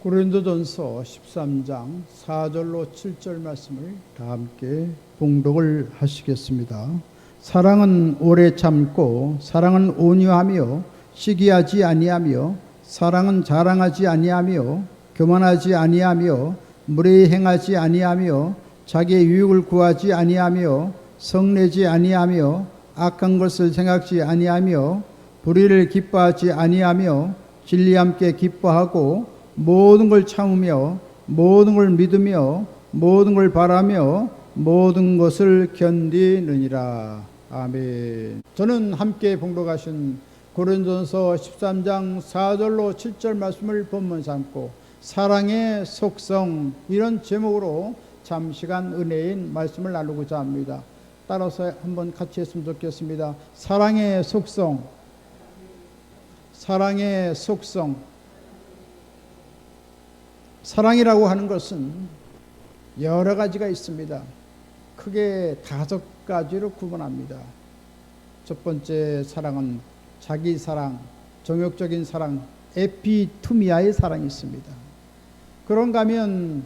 고린도전서 13장 4절로 7절 말씀을 다 함께 봉독을 하시겠습니다. 사랑은 오래 참고 사랑은 온유하며 시기하지 아니하며 사랑은 자랑하지 아니하며 교만하지 아니하며 무례히 행하지 아니하며 자기의 유익을 구하지 아니하며 성내지 아니하며 악한 것을 생각지 아니하며 불의를 기뻐하지 아니하며 진리와 함께 기뻐하고 모든 걸 참으며 모든 걸 믿으며 모든 걸 바라며 모든 것을 견디느니라. 아멘. 저는 함께 봉독하신 고린도전서 13장 4절로 7절 말씀을 본문 삼고 사랑의 속성, 이런 제목으로 잠시간 은혜인 말씀을 나누고자 합니다. 따라서 한번 같이 했으면 좋겠습니다. 사랑의 속성, 사랑의 속성. 사랑이라고 하는 것은 여러 가지가 있습니다. 크게 5가지로 구분합니다. 첫 번째 사랑은 자기 사랑, 정욕적인 사랑, 에피투미아의 사랑이 있습니다. 그런가 하면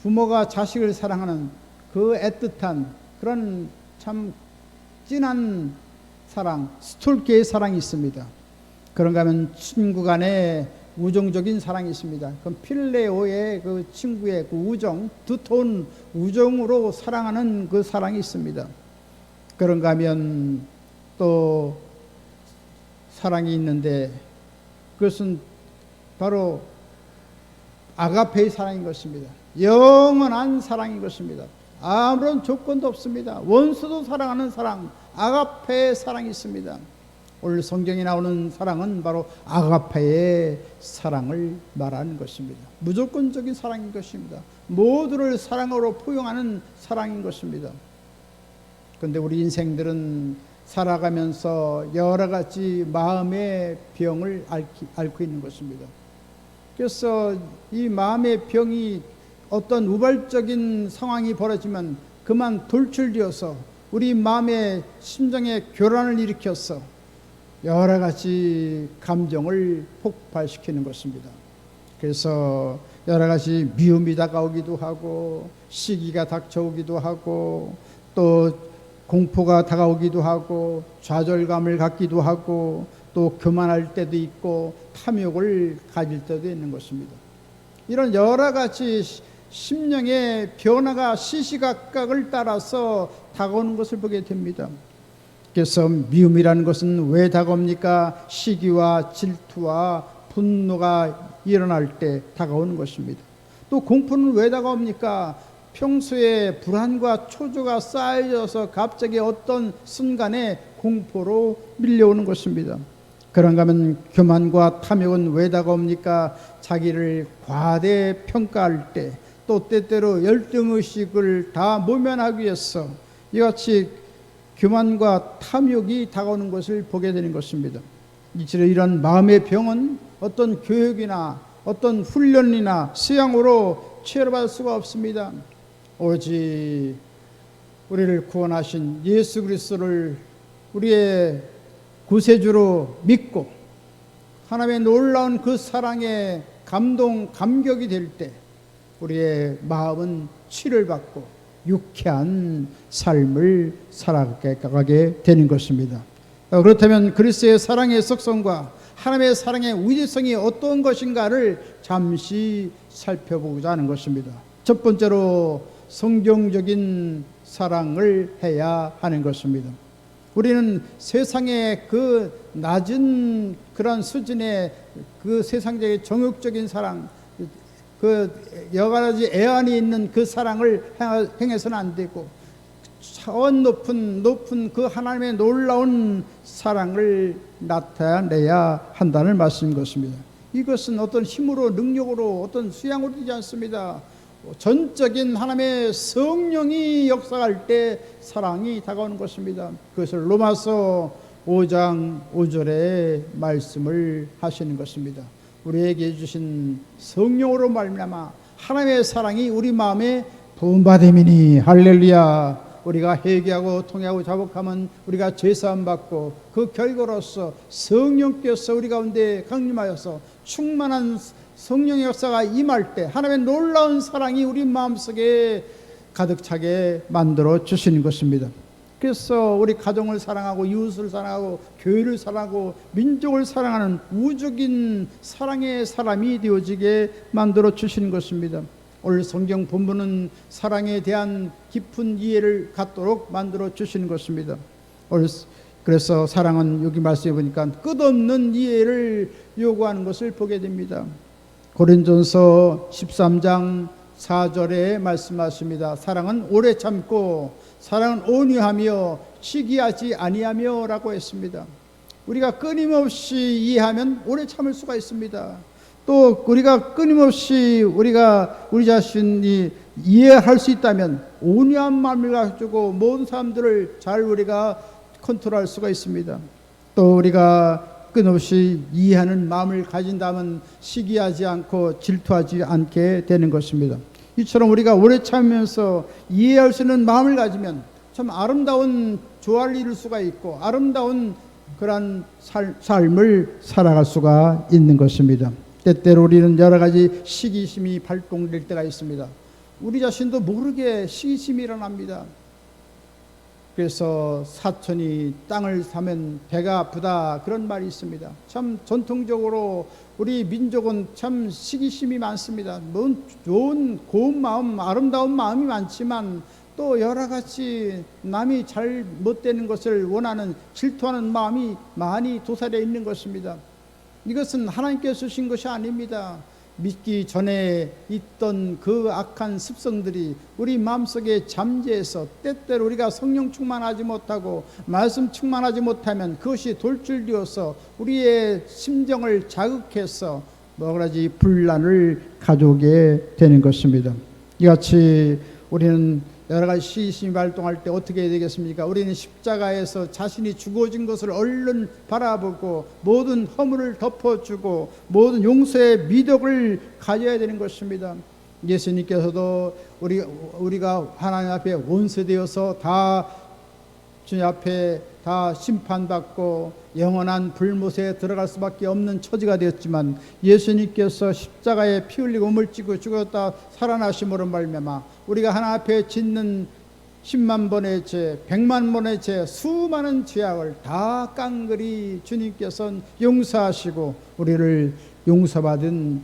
부모가 자식을 사랑하는 그 애틋한 그런 참 진한 사랑, 스톨키의 사랑이 있습니다. 그런가 하면 친구 간의 우정적인 사랑이 있습니다. 그럼 필레오의 그 친구의 그 우정, 두터운 우정으로 사랑하는 그 사랑이 있습니다. 그런가 하면 또 사랑이 있는데 그것은 바로 아가페의 사랑인 것입니다. 영원한 사랑인 것입니다. 아무런 조건도 없습니다. 원수도 사랑하는 사랑, 아가페의 사랑이 있습니다. 오늘 성경에 나오는 사랑은 바로 아가페의 사랑을 말하는 것입니다. 무조건적인 사랑인 것입니다. 모두를 사랑으로 포용하는 사랑인 것입니다. 그런데 우리 인생들은 살아가면서 여러 가지 마음의 병을 앓고 있는 것입니다. 그래서 이 마음의 병이 어떤 우발적인 상황이 벌어지면 그만 돌출되어서 우리 마음의 심정에 교란을 일으켜서 여러 가지 감정을 폭발시키는 것입니다. 그래서 여러 가지 미움이 다가오기도 하고 시기가 닥쳐오기도 하고 또 공포가 다가오기도 하고 좌절감을 갖기도 하고 또 교만할 때도 있고 탐욕을 가질 때도 있는 것입니다. 이런 여러 가지 심령의 변화가 시시각각을 따라서 다가오는 것을 보게 됩니다. 그래서 미움이라는 것은 왜 다가옵니까? 시기와 질투와 분노가 일어날 때 다가오는 것입니다. 또 공포는 왜 다가옵니까? 평소에 불안과 초조가 쌓여져서 갑자기 어떤 순간에 공포로 밀려오는 것입니다. 그런가 하면 교만과 탐욕은 왜 다가옵니까? 자기를 과대평가할 때, 또 때때로 열등의식을 다 모면하기 위해서 이같이 교만과 탐욕이 다가오는 것을 보게 되는 것입니다. 이런 마음의 병은 어떤 교육이나 어떤 훈련이나 수양으로 치료받을 수가 없습니다. 오직 우리를 구원하신 예수 그리스도를 우리의 구세주로 믿고 하나님의 놀라운 그 사랑에 감격이 될 때 우리의 마음은 치료를 받고 유쾌한 삶을 살아가게 되는 것입니다. 그렇다면 그리스도의 사랑의 속성과 하나님의 사랑의 위대성이 어떤 것인가를 잠시 살펴보고자 하는 것입니다. 첫 번째로 성경적인 사랑을 해야 하는 것입니다. 우리는 세상의 그 낮은 그런 수준의 그 세상적인 정욕적인 사랑, 그 여러 가지 애환이 있는 그 사랑을 행해서는 안 되고 차원 높은 그 하나님의 놀라운 사랑을 나타내야 한다는 말씀인 것입니다. 이것은 어떤 힘으로 능력으로 어떤 수양으로 되지 않습니다. 전적인 하나님의 성령이 역사할 때 사랑이 다가오는 것입니다. 그것을 로마서 5장 5절에 말씀을 하시는 것입니다. 우리에게 주신 성령으로 말미암아 하나님의 사랑이 우리 마음에 부음받음이니 할렐루야. 우리가 회개하고 통회하고 자복하면 우리가 죄사함 받고 그 결과로서 성령께서 우리 가운데 강림하여서 충만한 성령의 역사가 임할 때 하나님의 놀라운 사랑이 우리 마음속에 가득 차게 만들어 주시는 것입니다. 그래서 우리 가정을 사랑하고 이웃을 사랑하고 교회를 사랑하고 민족을 사랑하는 우주적인 사랑의 사람이 되어지게 만들어 주시는 것입니다. 오늘 성경 본문은 사랑에 대한 깊은 이해를 갖도록 만들어 주시는 것입니다. 그래서 사랑은 여기 말씀해 보니까 끝없는 이해를 요구하는 것을 보게 됩니다. 고린도전서 13장 4절에 말씀하십니다. 사랑은 오래 참고 사랑은 온유하며 시기하지 아니하며 라고 했습니다. 우리가 끊임없이 이해하면 오래 참을 수가 있습니다. 또 우리가 끊임없이 우리 자신이 이해할 수 있다면 온유한 마음을 가지고 모든 사람들을 잘 우리가 컨트롤할 수가 있습니다. 또 우리가 끊임없이 이해하는 마음을 가진다면 시기하지 않고 질투하지 않게 되는 것입니다. 이처럼 우리가 오래 참으면서 이해할 수 있는 마음을 가지면 참 아름다운 조화를 이룰 수가 있고 아름다운 그러한 삶을 살아갈 수가 있는 것입니다. 때때로 우리는 여러 가지 시기심이 발동될 때가 있습니다. 우리 자신도 모르게 시기심이 일어납니다. 그래서 사촌이 땅을 사면 배가 아프다 그런 말이 있습니다. 참 전통적으로 우리 민족은 참 시기심이 많습니다. 좋은 고운 마음, 아름다운 마음이 많지만 또 여러 가지 남이 잘 못되는 것을 원하는 질투하는 마음이 많이 도사려 있는 것입니다. 이것은 하나님께서 주신 것이 아닙니다. 믿기 전에 있던 그 악한 습성들이 우리 마음속에 잠재해서 때때로 우리가 성령 충만하지 못하고 말씀 충만하지 못하면 그것이 돌출되어서 우리의 심정을 자극해서 뭐라지 분란을 가져오게 되는 것입니다. 이같이 우리는 여러 가지 시기심이 발동할 때 어떻게 해야 되겠습니까? 우리는 십자가에서 자신이 죽어진 것을 얼른 바라보고 모든 허물을 덮어주고 모든 용서의 미덕을 가져야 되는 것입니다. 예수님께서도 우리가 하나님 앞에 원수되어서 다 주님 앞에 다 심판받고 영원한 불못에 들어갈 수밖에 없는 처지가 되었지만 예수님께서 십자가에 피 흘리고 몸을 찌고 죽었다 살아나심으로 말미암아 우리가 하나님 앞에 짓는 10만 번의 죄, 100만 번의 죄, 수많은 죄악을 다 깡그리 주님께서는 용서하시고 우리를 용서받은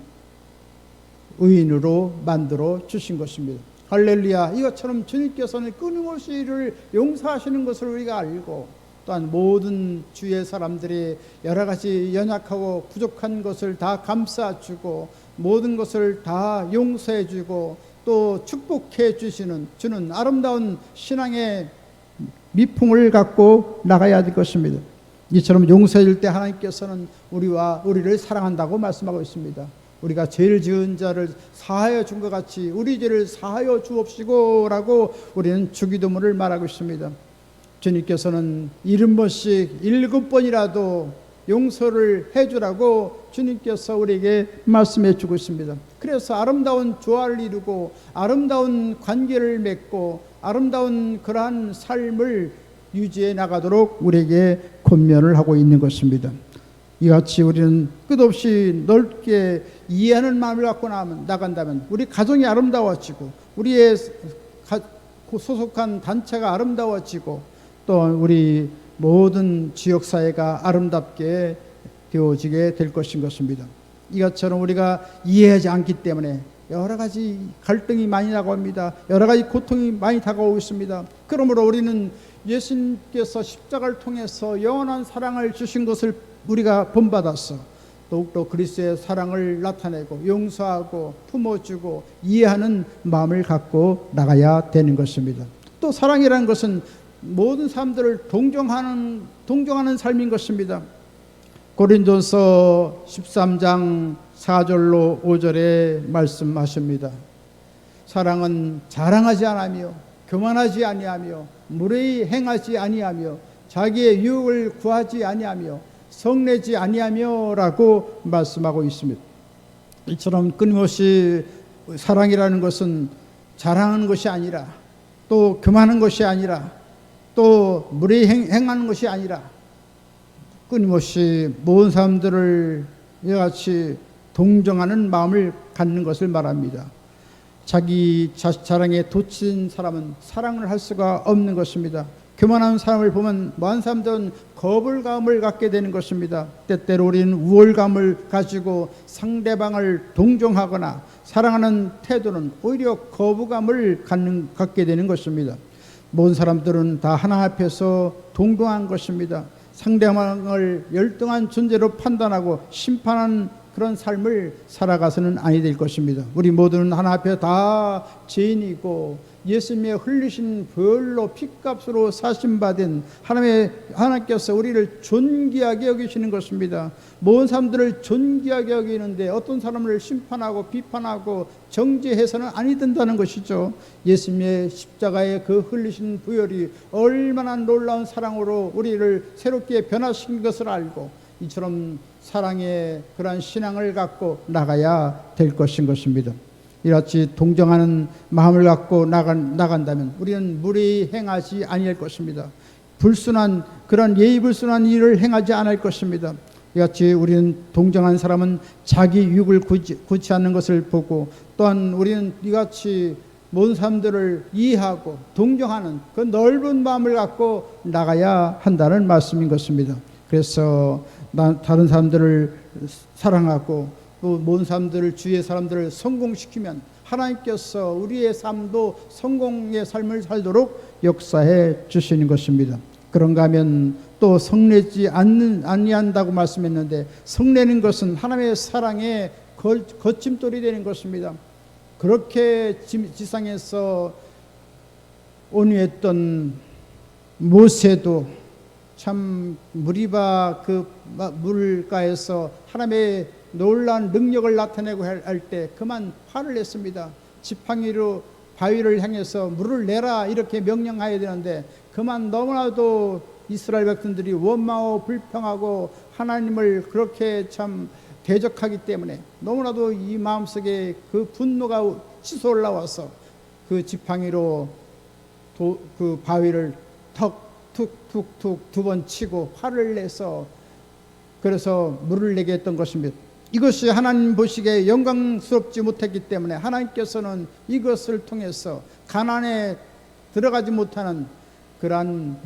의인으로 만들어 주신 것입니다. 할렐루야. 이것처럼 주님께서는 끊임없이 이를 용서하시는 것을 우리가 알고 또한 모든 주의 사람들이 여러 가지 연약하고 부족한 것을 다 감싸주고 모든 것을 다 용서해주고 또 축복해 주는 아름다운 신앙의 미풍을 갖고 나가야 될 것입니다. 이처럼 용서해 줄 때 하나님께서는 우리를 사랑한다고 말씀하고 있습니다. 우리가 죄를 지은 자를 사하여 준 것 같이 우리 죄를 사하여 주옵시고 라고 우리는 주기도문을 말하고 있습니다. 주님께서는 70번씩 7번이라도 용서를 해주라고 주님께서 우리에게 말씀해 주고 있습니다. 그래서 아름다운 조화를 이루고 아름다운 관계를 맺고 아름다운 그러한 삶을 유지해 나가도록 우리에게 권면을 하고 있는 것입니다. 이같이 우리는 끝없이 넓게 이해하는 마음을 갖고 나간다면 우리 가정이 아름다워지고 우리의 소속한 단체가 아름다워지고 또 우리 모든 지역사회가 아름답게 되어지게 될 것인 것입니다. 이것처럼 우리가 이해하지 않기 때문에 여러 가지 갈등이 많이 다가옵니다. 여러 가지 고통이 많이 다가오고 있습니다. 그러므로 우리는 예수님께서 십자가를 통해서 영원한 사랑을 주신 것을 우리가 본받아서 더욱더 그리스도의 사랑을 나타내고 용서하고 품어주고 이해하는 마음을 갖고 나가야 되는 것입니다. 또 사랑이라는 것은 모든 사람들을 동정하는 삶인 것입니다. 고린도서 13장 4절로 5절에 말씀하십니다. 사랑은 자랑하지 아니하며 교만하지 아니하며 무례히 행하지 아니하며 자기의 유익을 구하지 아니하며 성내지 아니하며 라고 말씀하고 있습니다. 이처럼 끊임없이 사랑이라는 것은 자랑하는 것이 아니라 또 교만하는 것이 아니라 또 무례히 행하는 것이 아니라 끊임없이 모든 사람들을 이같이 동정하는 마음을 갖는 것을 말합니다. 자기 자랑에 도친 사람은 사랑을 할 수가 없는 것입니다. 교만한 사람을 보면 많은 사람들은 거부감을 갖게 되는 것입니다. 때때로 우리는 우월감을 가지고 상대방을 동정하거나 사랑하는 태도는 오히려 거부감을 갖게 되는 것입니다. 모든 사람들은 다 하나님 앞에서 동등한 것입니다. 상대방을 열등한 존재로 판단하고 심판하는 그런 삶을 살아가서는 아니 될 것입니다. 우리 모두는 하나님 앞에 다 죄인이고 예수님의 흘리신 보혈로 핏값으로 사심받은 하나님께서 우리를 존귀하게 여기시는 것입니다. 모든 사람들을 존귀하게 여기는데 어떤 사람을 심판하고 비판하고 정죄해서는 아니 된다는 것이죠. 예수님의 십자가의 그 흘리신 보혈이 얼마나 놀라운 사랑으로 우리를 새롭게 변화시킨 것을 알고 이처럼 사랑의 그러한 신앙을 갖고 나가야 될 것인 것입니다. 이같이 동정하는 마음을 갖고 나간다면 우리는 무례히 행하지 아니할 것입니다. 불순한 그런 예의 불순한 일을 행하지 않을 것입니다. 이같이 우리는 동정한 사람은 자기 유익을 구치 않는 것을 보고 또한 우리는 이같이 모든 사람들을 이해하고 동정하는 그 넓은 마음을 갖고 나가야 한다는 말씀인 것입니다. 그래서 다른 사람들을 사랑하고 또 모든 사람들을 주위의 사람들을 성공시키면 하나님께서 우리의 삶도 성공의 삶을 살도록 역사해 주시는 것입니다. 그런가 하면 또 성내지 아니한다고 말씀했는데 성내는 것은 하나님의 사랑의 거침돌이 되는 것입니다. 그렇게 지상에서 온유했던 모세도 참 무리바 그 물가에서 하나님의 놀라운 능력을 나타내고 할 때 그만 화를 냈습니다. 지팡이로 바위를 향해서 물을 내라 이렇게 명령해야 되는데 그만 너무나도 이스라엘 백성들이 원망하고 불평하고 하나님을 그렇게 참 대적하기 때문에 너무나도 이 마음속에 그 분노가 치솟아 올라와서 그 지팡이로 그 바위를 툭툭툭 두 번 치고 화를 내서 그래서 물을 내게 했던 것입니다. 이것이 하나님 보시기에 영광스럽지 못했기 때문에 하나님께서는 이것을 통해서 가나안에 들어가지 못하는 그러한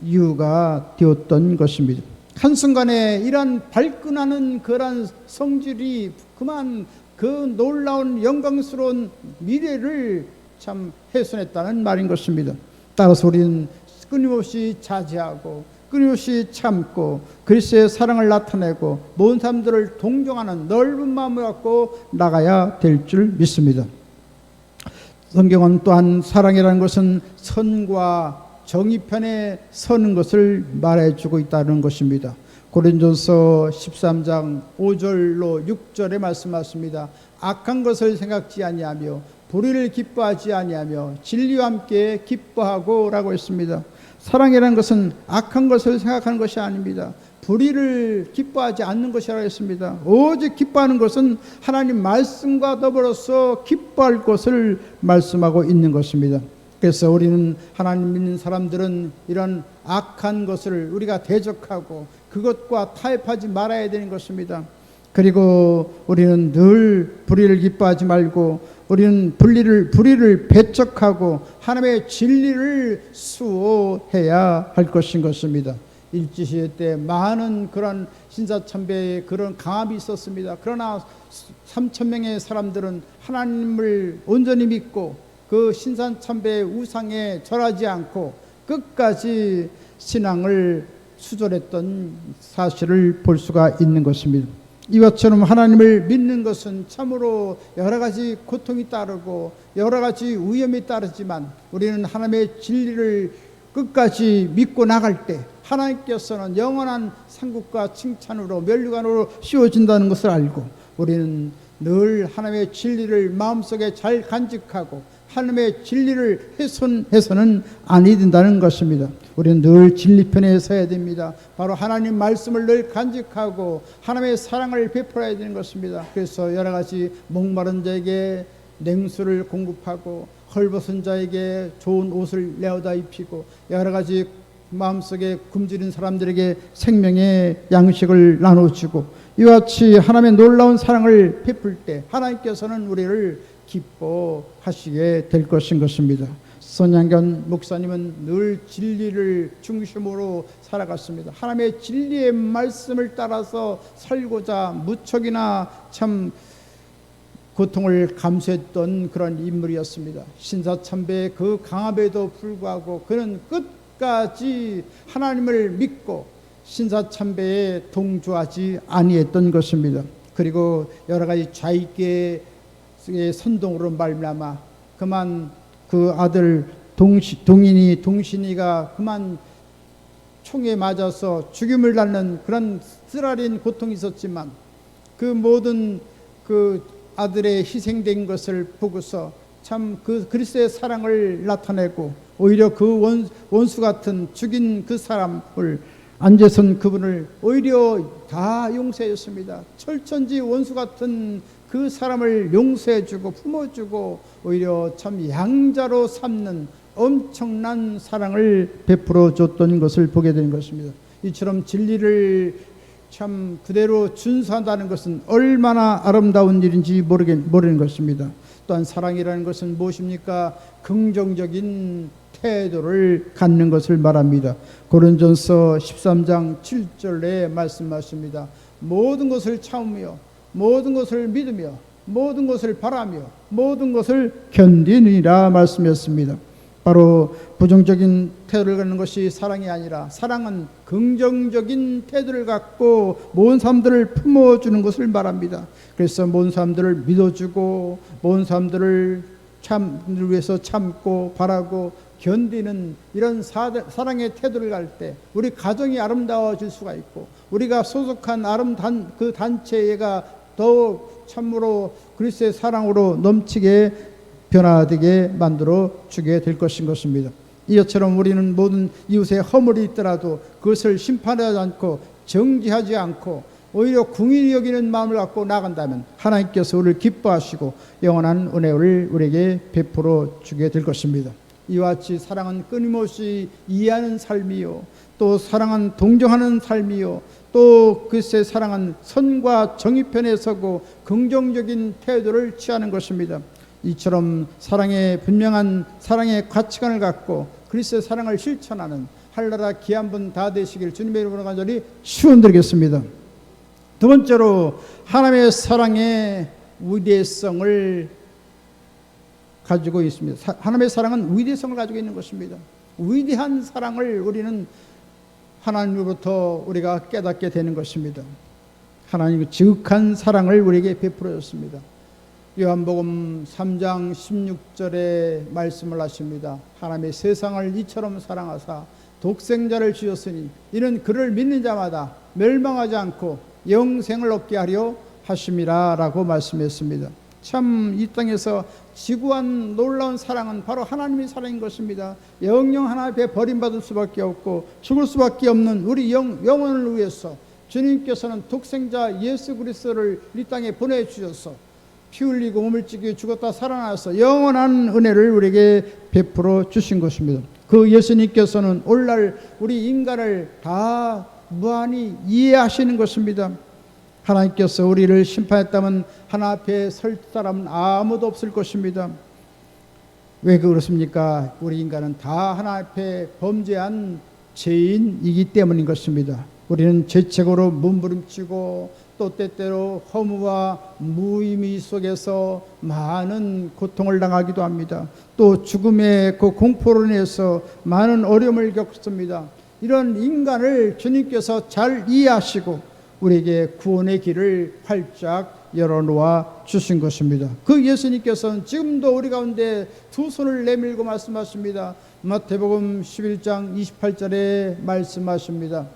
이유가 되었던 것입니다. 한순간에 이러한 발끈하는 그러한 성질이 그만 그 놀라운 영광스러운 미래를 참 훼손했다는 말인 것입니다. 따라서 우리는 끊임없이 자제하고 끊임없이 참고 그리스도의 사랑을 나타내고 모든 사람들을 동정하는 넓은 마음을 갖고 나가야 될 줄 믿습니다. 성경은 또한 사랑이라는 것은 선과 정의 편에 서는 것을 말해주고 있다는 것입니다. 고린도서 13장 5절로 6절에 말씀하십니다. 악한 것을 생각지 아니하며 불의를 기뻐하지 아니하며 진리와 함께 기뻐하고 라고 했습니다. 사랑이라는 것은 악한 것을 생각하는 것이 아닙니다. 불의를 기뻐하지 않는 것이라고 했습니다. 오직 기뻐하는 것은 하나님 말씀과 더불어서 기뻐할 것을 말씀하고 있는 것입니다. 그래서 우리는 하나님 믿는 사람들은 이런 악한 것을 우리가 대적하고 그것과 타협하지 말아야 되는 것입니다. 그리고 우리는 늘 불의를 기뻐하지 말고 우리는 불의를 배척하고 하나님의 진리를 수호해야 할 것인 것입니다. 일제시대 때 많은 그런 신사참배의 그런 강압이 있었습니다. 그러나 3,000명의 사람들은 하나님을 온전히 믿고 그 신사참배의 우상에 절하지 않고 끝까지 신앙을 수절했던 사실을 볼 수가 있는 것입니다. 이것처럼 하나님을 믿는 것은 참으로 여러 가지 고통이 따르고 여러 가지 위험이 따르지만 우리는 하나님의 진리를 끝까지 믿고 나갈 때 하나님께서는 영원한 상급과 칭찬으로 면류관으로 씌워진다는 것을 알고 우리는 늘 하나님의 진리를 마음속에 잘 간직하고 하나님의 진리를 훼손해서는 아니 된다는 것입니다. 우리는 늘 진리편에 서야 됩니다. 바로 하나님 말씀을 늘 간직하고 하나님의 사랑을 베풀어야 되는 것입니다. 그래서 여러 가지 목마른 자에게 냉수를 공급하고 헐벗은 자에게 좋은 옷을 내어다 입히고 여러 가지 마음속에 굶주린 사람들에게 생명의 양식을 나눠주고 이와 같이 하나님의 놀라운 사랑을 베풀 때 하나님께서는 우리를 기뻐하시게 될 것입니다. 손양견 목사님은 늘 진리를 중심으로 살아갔습니다. 하나님의 진리의 말씀을 따라서 살고자 무척이나 참 고통을 감수했던 그런 인물이었습니다. 신사참배의 그 강압에도 불구하고 그는 끝까지 하나님을 믿고 신사참배에 동조하지 아니했던 것입니다. 그리고 여러 가지 좌익계의 선동으로 말미암아 그만 그 아들 동신이가 그만 총에 맞아서 죽임을 당하는 그런 쓰라린 고통이 있었지만 그 모든 그 아들의 희생된 것을 보고서 참 그 그리스도의 사랑을 나타내고 오히려 그 원수 같은 죽인 그 사람을 안재선 그분을 오히려 다 용서했습니다. 철천지 원수 같은 그 사람을 용서해주고 품어주고 오히려 참 양자로 삼는 엄청난 사랑을 베풀어 줬던 것을 보게 되는 것입니다. 이처럼 진리를 참 그대로 준수한다는 것은 얼마나 아름다운 일인지 모르는 것입니다. 또한 사랑이라는 것은 무엇입니까? 긍정적인 태도를 갖는 것을 말합니다. 고린도전서 13장 7절에 말씀하십니다. 모든 것을 참으며 모든 것을 믿으며 모든 것을 바라며 모든 것을 견디느니라 말씀했습니다. 바로 부정적인 태도를 갖는 것이 사랑이 아니라 사랑은 긍정적인 태도를 갖고 모든 사람들을 품어주는 것을 말합니다. 그래서 모든 사람들을 믿어주고 모든 사람들을 위해서 참고 바라고 견디는 이런 사랑의 태도를 갈 때 우리 가정이 아름다워질 수가 있고 우리가 소속한 그 단체가 더욱 참으로 그리스도의 사랑으로 넘치게 변화되게 만들어 주게 될 것입니다. 이처럼 우리는 모든 이웃의 허물이 있더라도 그것을 심판하지 않고 정죄하지 않고 오히려 궁일이 여기는 마음을 갖고 나간다면 하나님께서 우리를 기뻐하시고 영원한 은혜를 우리에게 베풀어 주게 될 것입니다. 이와 같이 사랑은 끊임없이 이해하는 삶이요 또 사랑은 동정하는 삶이요 또 그리스도의 사랑은 선과 정의편에 서고 긍정적인 태도를 취하는 것입니다. 이처럼 사랑의 분명한 사랑의 가치관을 갖고 그리스도의 사랑을 실천하는 한나라 귀한 분 다 되시길 주님의 이름으로 간절히 축원드리겠습니다. 두 번째로 하나님의 사랑의 위대성을 가지고 있습니다. 하나님의 사랑은 위대성을 가지고 있는 것입니다. 위대한 사랑을 우리는 하나님으로부터 우리가 깨닫게 되는 것입니다. 하나님의 지극한 사랑을 우리에게 베풀어 줬습니다. 요한복음 3장 16절에 말씀을 하십니다. 하나님의 세상을 이처럼 사랑하사 독생자를 주셨으니 이는 그를 믿는 자마다 멸망하지 않고 영생을 얻게 하려 하심이라 라고 말씀했습니다. 참 이 땅에서 지구한 놀라운 사랑은 바로 하나님의 사랑인 것입니다. 영영 하나 앞에 버림받을 수밖에 없고 죽을 수밖에 없는 우리 영혼을 위해서 주님께서는 독생자 예수 그리스도를 이 땅에 보내주셔서 피 흘리고 몸을 찢겨 죽었다 살아나서 영원한 은혜를 우리에게 베풀어 주신 것입니다. 그 예수님께서는 오늘날 우리 인간을 다 무한히 이해하시는 것입니다. 하나님께서 우리를 심판했다면 하나 앞에 설 사람은 아무도 없을 것입니다. 왜 그렇습니까? 우리 인간은 다 하나 앞에 범죄한 죄인이기 때문인 것입니다. 우리는 죄책으로 몸부림치고 또 때때로 허무와 무의미 속에서 많은 고통을 당하기도 합니다. 또 죽음의 그 공포로 인해서 많은 어려움을 겪습니다. 이런 인간을 주님께서 잘 이해하시고 우리에게 구원의 길을 활짝 열어놓아 주신 것입니다. 그 예수님께서는 지금도 우리 가운데 두 손을 내밀고 말씀하십니다. 마태복음 11장 28절에 말씀하십니다.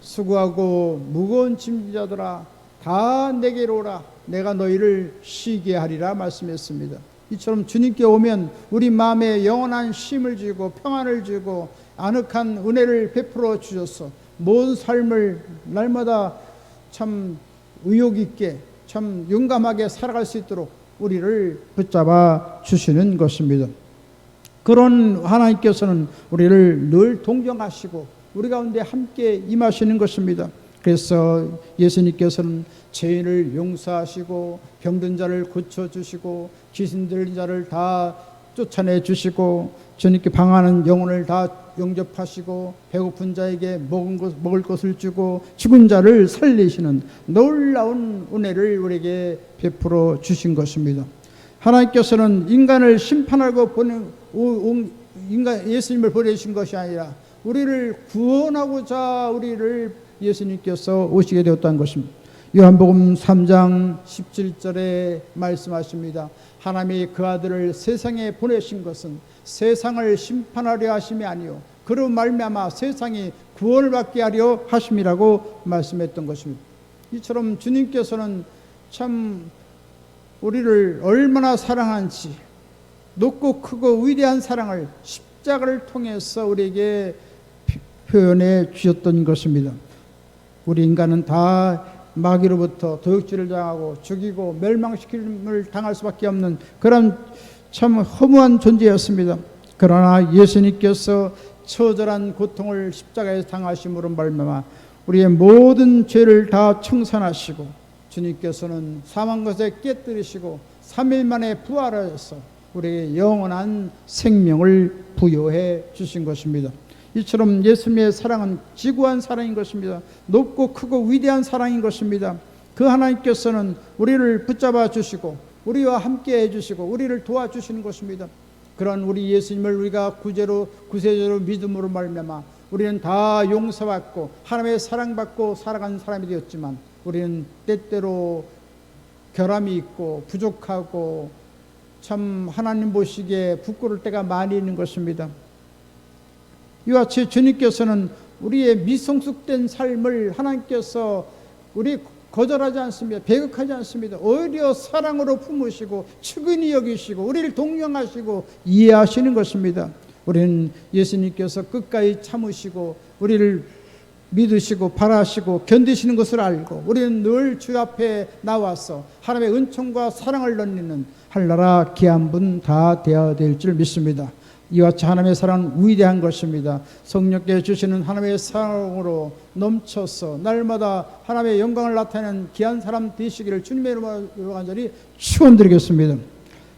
수고하고 무거운 짐자들아 다 내게로 오라 내가 너희를 쉬게 하리라 말씀했습니다. 이처럼 주님께 오면 우리 마음에 영원한 쉼을 주고 평안을 주고 아늑한 은혜를 베풀어 주셔서 모든 삶을 날마다 참 의욕 있게 참 용감하게 살아갈 수 있도록 우리를 붙잡아 주시는 것입니다. 그런 하나님께서는 우리를 늘 동정하시고 우리 가운데 함께 임하시는 것입니다. 그래서 예수님께서는 죄인을 용서하시고 병든 자를 고쳐주시고 귀신 들린 자를 다 쫓아내 주시고 주님께 방하는 영혼을 다 영접하시고 배고픈 자에게 먹을 것을 주고 죽은 자를 살리시는 놀라운 은혜를 우리에게 베풀어 주신 것입니다. 하나님께서는 인간을 심판하고 예수님을 보내신 것이 아니라 우리를 구원하고자 우리를 예수님께서 오시게 되었다는 것입니다. 요한복음 3장 17절에 말씀하십니다. 하나님이 그 아들을 세상에 보내신 것은 세상을 심판하려 하심이 아니요 그로 말미암아 세상이 구원을 받게 하려 하심이라고 말씀했던 것입니다. 이처럼 주님께서는 참 우리를 얼마나 사랑한지 높고 크고 위대한 사랑을 십자가를 통해서 우리에게 표현해 주셨던 것입니다. 우리 인간은 다 마귀로부터 도둑질을 당하고 죽이고 멸망시킴을 당할 수밖에 없는 그런 참 허무한 존재였습니다. 그러나 예수님께서 처절한 고통을 십자가에서 당하심으로 말미암아 우리의 모든 죄를 다 청산하시고 주님께서는 사망 것에 깨뜨리시고 3일 만에 부활하셔서 우리에게 영원한 생명을 부여해 주신 것입니다. 이처럼 예수님의 사랑은 지구한 사랑인 것입니다. 높고 크고 위대한 사랑인 것입니다. 그 하나님께서는 우리를 붙잡아 주시고 우리와 함께 해주시고 우리를 도와주시는 것입니다. 그런 우리 예수님을 우리가 구세주로 믿음으로 말미암아 우리는 다 용서받고 하나님의 사랑받고 살아가는 사람이 되었지만 우리는 때때로 결함이 있고 부족하고 참 하나님 보시기에 부끄러울 때가 많이 있는 것입니다. 이와 같이 주님께서는 우리의 미성숙된 삶을 하나님께서 우리 거절하지 않습니다. 배격하지 않습니다. 오히려 사랑으로 품으시고 측은히 여기시고 우리를 동정하시고 이해하시는 것입니다. 우리는 예수님께서 끝까지 참으시고 우리를 믿으시고 바라시고 견디시는 것을 알고 우리는 늘 주 앞에 나와서 하나님의 은총과 사랑을 나누는 한나라 귀한 분 다 되어야 될 줄 믿습니다. 이와 같이 하나님의 사랑은 위대한 것입니다. 성령께 주시는 하나님의 사랑으로 넘쳐서 날마다 하나님의 영광을 나타내는 귀한 사람 되시기를 주님의 이름으로 간절히 축원드리겠습니다.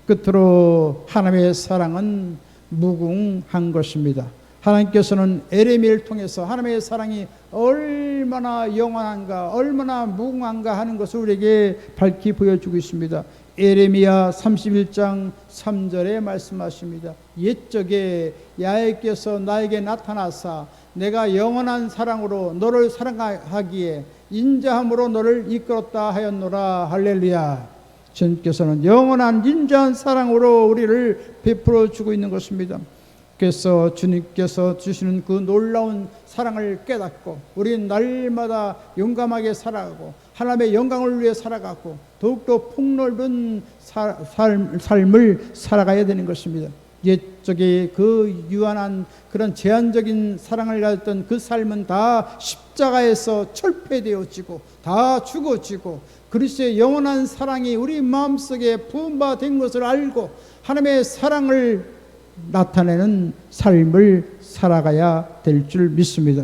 끝으로 하나님의 사랑은 무궁한 것입니다. 하나님께서는 에레미야를 통해서 하나님의 사랑이 얼마나 영원한가 얼마나 무궁한가 하는 것을 우리에게 밝히 보여주고 있습니다. 에레미야 31장 3절에 말씀하십니다. 옛적에 야훼께서 나에게 나타나사 내가 영원한 사랑으로 너를 사랑하기에 인자함으로 너를 이끌었다 하였노라. 할렐루야. 주님께서는 영원한 인자한 사랑으로 우리를 베풀어 주고 있는 것입니다. 그래서 주님께서 주시는 그 놀라운 사랑을 깨닫고 우리는 날마다 용감하게 살아가고 하나님의 영광을 위해 살아가고 더욱더 폭넓은 삶을 살아가야 되는 것입니다. 옛적에 그 유한한 그런 제한적인 사랑을 가졌던 그 삶은 다 십자가에서 철폐되어지고 다 죽어지고 그리스도의 영원한 사랑이 우리 마음속에 부음받은 것을 알고 하나님의 사랑을 나타내는 삶을 살아가야 될 줄 믿습니다.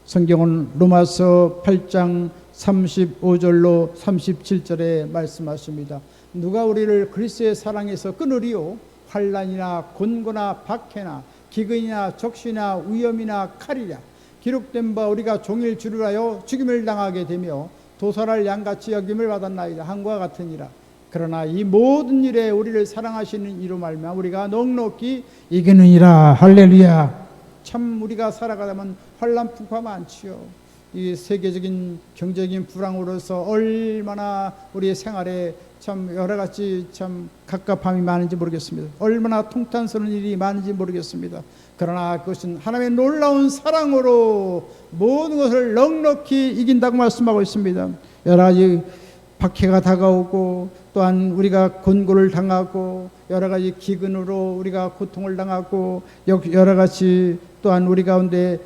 성경은 로마서 8장 35절로 37절에 말씀하십니다. 누가 우리를 그리스도의 사랑에서 끊으리요? 환난이나 곤고나 박해나 기근이나 적시나 위험이나 칼이랴. 기록된 바 우리가 종일 주류하여 죽임을 당하게 되며 도살할 양같이 여김을 받았나이다. 한과 같으니라. 그러나 이 모든 일에 우리를 사랑하시는 이로 말미암아 우리가 넉넉히 이기느니라. 할렐루야. 참 우리가 살아가다면 환난 풍파 많지요. 이 세계적인 경제적인 불황으로서 얼마나 우리의 생활에 참 여러 가지 참 갑갑함이 많은지 모르겠습니다. 얼마나 통탄스러운 일이 많은지 모르겠습니다. 그러나 그것은 하나님의 놀라운 사랑으로 모든 것을 넉넉히 이긴다고 말씀하고 있습니다. 여러 가지 박해가 다가오고 또한 우리가 곤고를 당하고 여러 가지 기근으로 우리가 고통을 당하고 여러 가지 또한 우리 가운데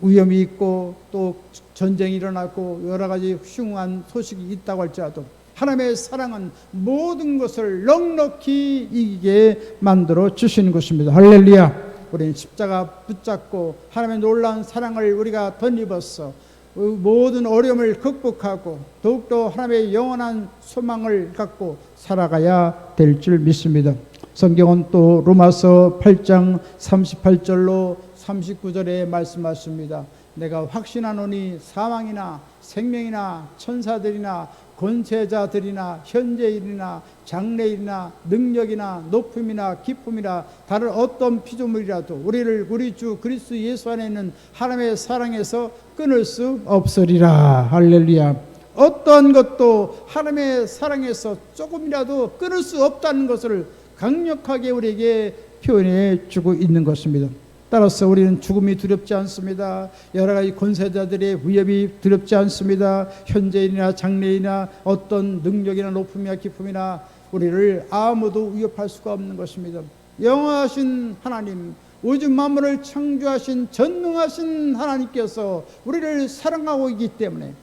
위험이 있고 또 전쟁이 일어나고 여러 가지 흉한 소식이 있다고 할지라도 하나님의 사랑은 모든 것을 넉넉히 이기게 만들어 주시는 것입니다. 할렐루야. 우리는 십자가 붙잡고 하나님의 놀라운 사랑을 우리가 덧입어서 모든 어려움을 극복하고 더욱더 하나님의 영원한 소망을 갖고 살아가야 될 줄 믿습니다. 성경은 또 로마서 8장 38절로 39절에 말씀하십니다. 내가 확신하노니 사망이나 생명이나 천사들이나 권세자들이나 현재일이나 장래일이나 능력이나 높음이나 기쁨이나 다른 어떤 피조물이라도 우리를 우리 주 그리스도 예수 안에 있는 하나님의 사랑에서 끊을 수 없으리라. 할렐루야. 어떠한 것도 하나님의 사랑에서 조금이라도 끊을 수 없다는 것을 강력하게 우리에게 표현해 주고 있는 것입니다. 따라서 우리는 죽음이 두렵지 않습니다. 여러 가지 권세자들의 위협이 두렵지 않습니다. 현재인이나 장래이나 어떤 능력이나 높음이나 기쁨이나 우리를 아무도 위협할 수가 없는 것입니다. 영원하신 하나님, 우주 만물을 창조하신 전능하신 하나님께서 우리를 사랑하고 있기 때문에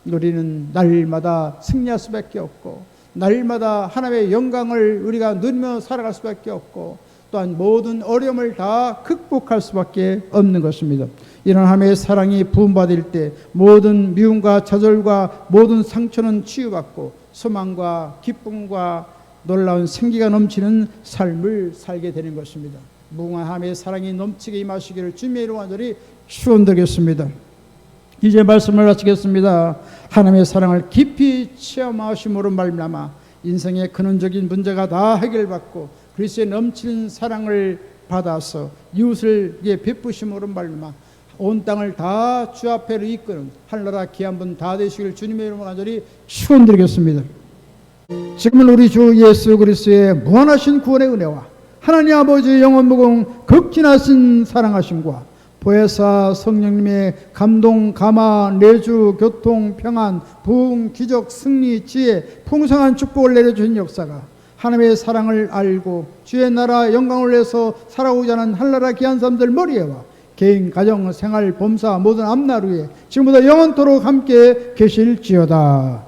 우리는 날마다 승리할 수밖에 없고 날마다 하나님의 영광을 우리가 누리며 살아갈 수밖에 없고 또한 모든 어려움을 다 극복할 수밖에 없는 것입니다. 이런 하나님의 사랑이 부음받을 때 모든 미움과 좌절과 모든 상처는 치유받고 소망과 기쁨과 놀라운 생기가 넘치는 삶을 살게 되는 것입니다. 무궁한 하나님의 사랑이 넘치게 임하시기를 주님의 이름으로 간절히 축원드리겠습니다. 이제 말씀을 마치겠습니다. 하나님의 사랑을 깊이 체험하심으로 말미암아 인생의 근원적인 문제가 다 해결받고 그리스도의 넘치는 사랑을 받아서 이웃을 베푸심으로 말미암아 온 땅을 다 주 앞에로 이끄는 하늘나라 귀한 분 다 되시길 주님의 이름으로 간절히 축원드리겠습니다. 지금은 우리 주 예수 그리스도의 무한하신 구원의 은혜와 하나님 아버지의 영원무궁 극진하신 사랑하심과 보혜사 성령님의 감동, 감화, 내주, 교통, 평안, 부흥, 기적, 승리, 지혜, 풍성한 축복을 내려주신 역사가 하나님의 사랑을 알고 주의 나라 영광을 위해서 살아오고자 하는 하늘나라 귀한 사람들 머리에와 개인, 가정, 생활, 범사 모든 앞날 위에 지금보다 영원토록 함께 계실지어다.